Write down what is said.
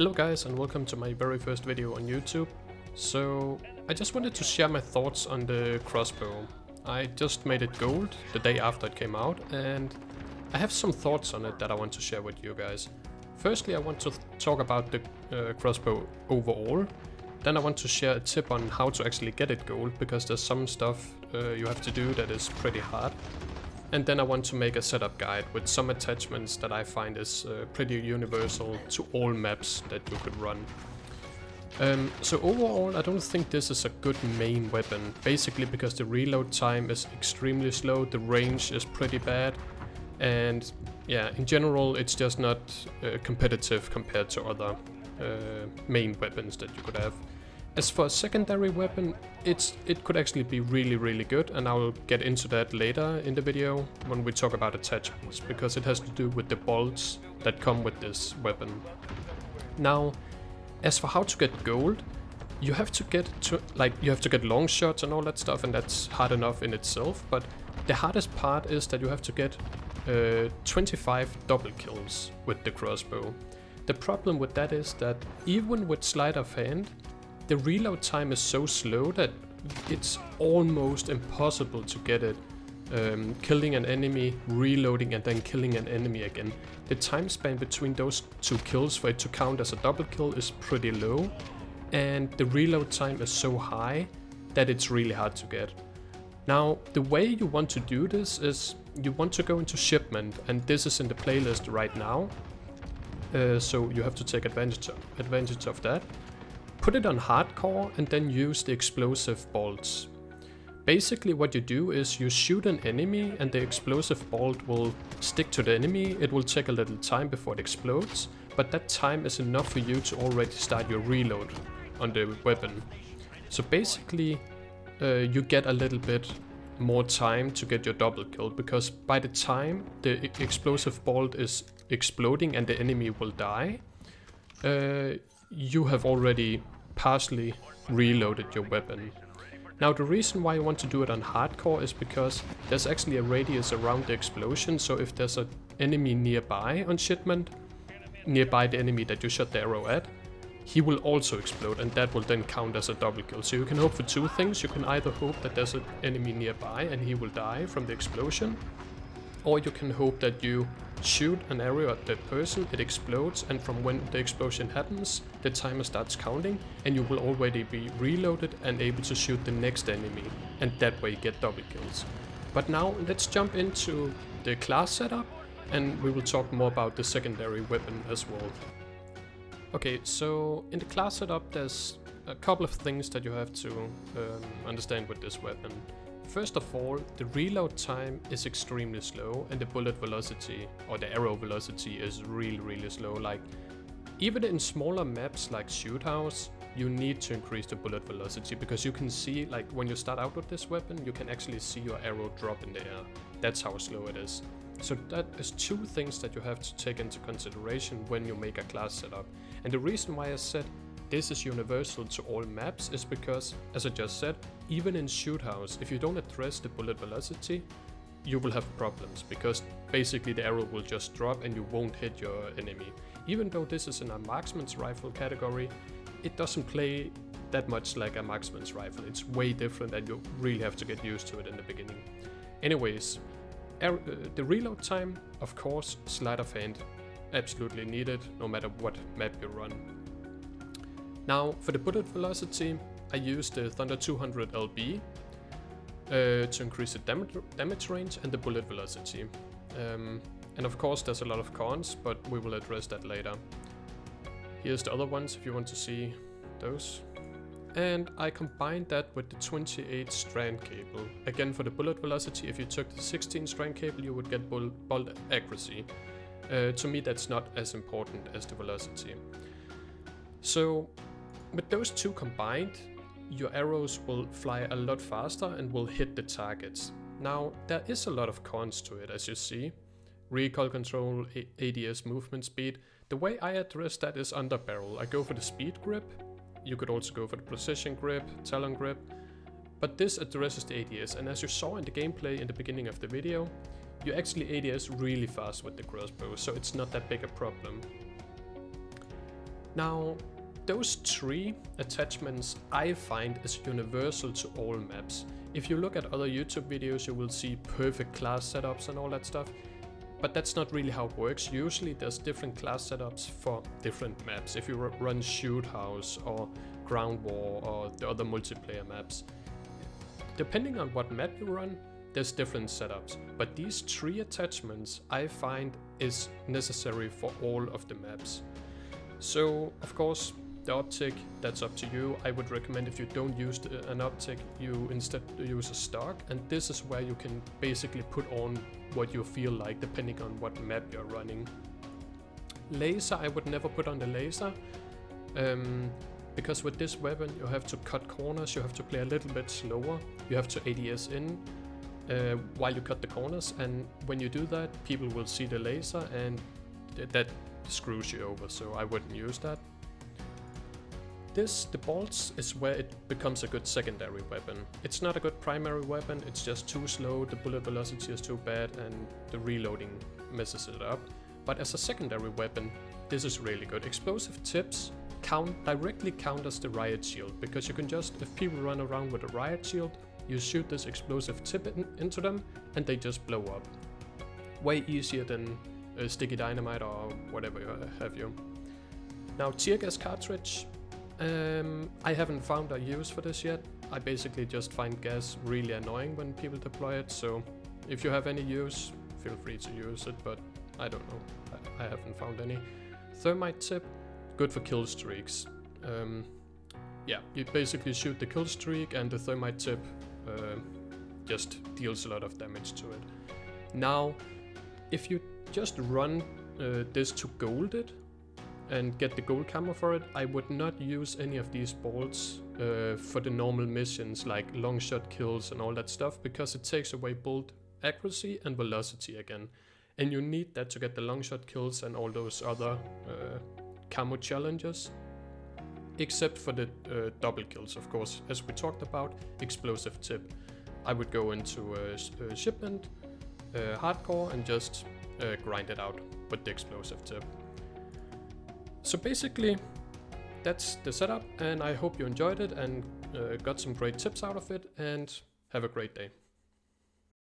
Hello guys and welcome to my very first video on YouTube. So I just wanted to share my thoughts on the crossbow. I just made it gold the day after it came out and I have some thoughts on it that I want to share with you guys. Firstly, I want to talk about the crossbow overall. Then I want to share a tip on how to actually get it gold, because there's some stuff you have to do that is pretty hard. And then I want to make a setup guide with some attachments that I find is pretty universal to all maps that you could run. So overall, I don't think this is a good main weapon, basically because the reload time is extremely slow, the range is pretty bad, and yeah, in general it's just not competitive compared to other main weapons that you could have. As for a secondary weapon, it could actually be really good, and I will get into that later in the video when we talk about attachments, because it has to do with the bolts that come with this weapon. Now, as for how to get gold, you have to get long shots and all that stuff, and that's hard enough in itself, but the hardest part is that you have to get 25 double kills with the crossbow. The problem with that is that even with sleight of hand, the reload time is so slow that it's almost impossible to get it. Killing an enemy, reloading, and then killing an enemy again. The time span between those two kills for it to count as a double kill is pretty low, and the reload time is so high that it's really hard to get. Now, the way you want to do this is you want to go into shipment, and this is in the playlist right now. So you have to take advantage of that. Put it on hardcore and then use the explosive bolts. Basically what you do is you shoot an enemy and the explosive bolt will stick to the enemy. It will take a little time before it explodes, but that time is enough for you to already start your reload on the weapon. So basically you get a little bit more time to get your double kill, because by the time the explosive bolt is exploding and the enemy will die, you have already partially reloaded your weapon. Now, the reason why you want to do it on hardcore is because there's actually a radius around the explosion, so if there's an enemy nearby on shipment, nearby the enemy that you shot the arrow at, he will also explode, and that will then count as a double kill. So you can hope for two things. You can either hope that there's an enemy nearby and he will die from the explosion, or you can hope that you shoot an arrow at that person, it explodes, and from when the explosion happens, the timer starts counting, and you will already be reloaded and able to shoot the next enemy, and that way get double kills. But now let's jump into the class setup, and we will talk more about the secondary weapon as well. Okay, so in the class setup there's a couple of things that you have to understand with this weapon. First of all, the reload time is extremely slow, and the bullet velocity or the arrow velocity is really slow. Like, even in smaller maps like Shoot House, you need to increase the bullet velocity, because you can see, like, when you start out with this weapon, you can actually see your arrow drop in the air. That's how slow it is. So that is two things that you have to take into consideration when you make a class setup. And the reason why I said this is universal to all maps is because, as I just said, even in Shoot House, if you don't address the bullet velocity, you will have problems, because basically the arrow will just drop and you won't hit your enemy. Even though this is in a marksman's rifle category, it doesn't play that much like a marksman's rifle. It's way different, and you really have to get used to it in the beginning. Anyways, the reload time, of course, sleight of hand, absolutely needed no matter what map you run. Now, for the bullet velocity, I used the Thunder 200 LB to increase the damage range and the bullet velocity. And of course there's a lot of cons, but we will address that later. Here's the other ones if you want to see those. And I combined that with the 28 strand cable. Again, for the bullet velocity, if you took the 16 strand cable, you would get bolt accuracy. To me, that's not as important as the velocity. So with those two combined, your arrows will fly a lot faster and will hit the targets. Now, there is a lot of cons to it, as you see. Recoil control, ADS movement speed. The way I address that is under barrel. I go for the speed grip. You could also go for the precision grip, talon grip. But this addresses the ADS, and as you saw in the gameplay in the beginning of the video, you actually ADS really fast with the crossbow, so it's not that big a problem. Now, those 3 attachments I find is universal to all maps. If you look at other YouTube videos, you will see perfect class setups and all that stuff, but that's not really how it works. Usually there's different class setups for different maps. If you run Shoot House or Ground War or the other multiplayer maps, depending on what map you run, there's different setups. But these 3 attachments I find is necessary for all of the maps. So, of course, the optic, that's up to you. I would recommend if you don't use an optic, you instead use a stock, and this is where you can basically put on what you feel like depending on what map you're running. Laser, I would never put on the laser, because with this weapon you have to cut corners, you have to play a little bit slower, you have to ADS in while you cut the corners, and when you do that, people will see the laser and that screws you over, so I wouldn't use that. The bolts is where it becomes a good secondary weapon. It's not a good primary weapon, it's just too slow, the bullet velocity is too bad, and the reloading messes it up. But as a secondary weapon, this is really good. Explosive tips directly counters the riot shield, because you can just, if people run around with a riot shield, you shoot this explosive tip into them and they just blow up. Way easier than sticky dynamite or whatever have you. Now, tear gas cartridge. I haven't found a use for this yet. I basically just find gas really annoying when people deploy it, so if you have any use, feel free to use it, but I don't know. I haven't found any. Thermite tip, good for kill streaks. Yeah, you basically shoot the kill streak and the thermite tip just deals a lot of damage to it. Now, if you just run this to gold it, and get the gold camo for it, I would not use any of these bolts for the normal missions like long shot kills and all that stuff, because it takes away bolt accuracy and velocity again. And you need that to get the long shot kills and all those other camo challenges. Except for the double kills, of course, as we talked about, explosive tip. I would go into shipment, hardcore, and just grind it out with the explosive tip. So basically, that's the setup, and I hope you enjoyed it and got some great tips out of it, and have a great day.